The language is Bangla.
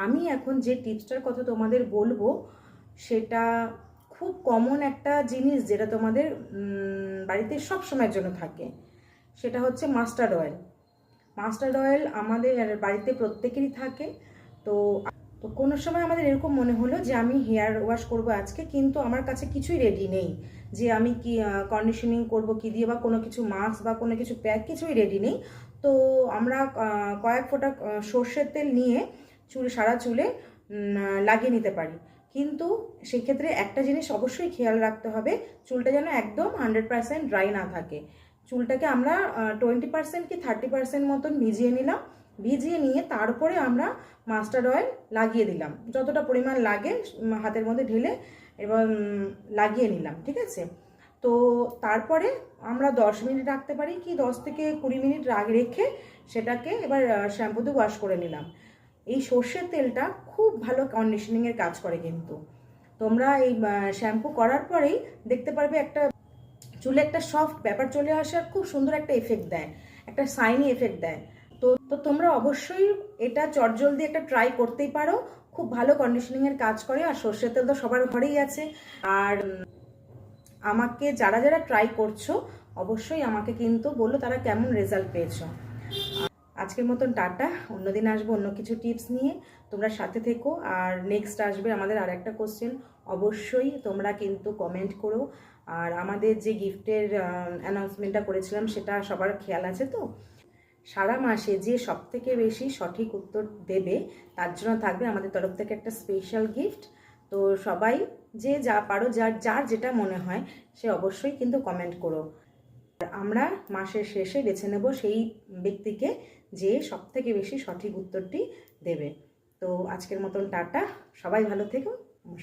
আমি এখন যে টিপসটার কথা তোমাদের বলবো সেটা খুব কমন একটা জিনিস, যেটা তোমাদের বাড়িতে সব সময়ের জন্য থাকে। সেটা হচ্ছে মাস্টার্ড অয়েল। মাস্টার্ড অয়েল আমাদের বাড়িতে প্রত্যেকেরই থাকে। তো তো কোনো সময় আমাদের এরকম মনে হলো যে আমি হেয়ার ওয়াশ করব আজকে, কিন্তু আমার কাছে কিছুই রেডি নেই, যে আমি কি কন্ডিশনিং করব কি দিয়ে, বা কোনো কিছু মাস্ক বা কোনো কিছু প্যাক কিছুই রেডি নেই। তো আমরা কয়েক ফোঁটা সর্ষের তেল নিয়ে সারা চুলে লাগিয়ে নিতে পারি। কিন্তু সেক্ষেত্রে একটা জিনিস অবশ্যই খেয়াল রাখতে হবে, চুলটা যেন একদম 100% ড্রাই না থাকে। চুলটাকে আমরা 20% কি 30% মতন ভিজিয়ে নিলাম। ভিজিয়ে নিয়ে তারপরে আমরা মাস্টার্ড অয়েল লাগিয়ে দিলাম, যতটা পরিমাণ লাগে হাতের মধ্যে ঢেলে এবার লাগিয়ে নিলাম, ঠিক আছে। তো তারপরে আমরা 10 মিনিট রাখতে পারি, কি 10 থেকে 20 মিনিট রেখে সেটাকে এবার শ্যাম্পু দিয়ে ওয়াশ করে নিলাম। এই সর্ষের তেলটা খুব ভালো কন্ডিশনিংয়ের কাজ করে, কিন্তু তোমরা এই শ্যাম্পু করার পরেই দেখতে পারবে একটা চুলে একটা সফট ব্যাপার চলে আসে, আর খুব সুন্দর একটা এফেক্ট দেয়, একটা শাইনি এফেক্ট দেয়। তো তো তোমরা অবশ্যই এটা চটজলদি একটা ট্রাই করতেই পারো, খুব ভালো কন্ডিশনিংয়ের কাজ করে। আর সর্ষের তেল তো সবার ঘরেই আছে। আর আমাকে যারা যারা ট্রাই করছো অবশ্যই আমাকে কিন্তু বলো তারা কেমন রেজাল্ট পেয়েছো। আজকের মতন টাটা, অন্যদিন আসবো অন্য কিছু টিপস নিয়ে, তোমরা সাথে থেকো। আর নেক্সট আসবে আমাদের আর একটা কোশ্চেন, অবশ্যই তোমরা কিন্তু কমেন্ট করো। আর আমাদের যে গিফটের অ্যানাউন্সমেন্টটা করেছিলাম সেটা সবার খেয়াল আছে তো? সারা মাসে যে সব থেকে বেশি সঠিক উত্তর দেবে তার জন্য থাকবে আমাদের তরফ থেকে একটা স্পেশাল গিফট। তো সবাই যে যা পারো, যার যার যেটা মনে হয় সে অবশ্যই কিন্তু কমেন্ট করো। আমরা মাসের শেষে বেছে নেব সেই ব্যক্তিকে যে সব থেকে বেশি সঠিক উত্তরটি দেবে। তো আজকের মতন টাটা, সবাই ভালো থেকো।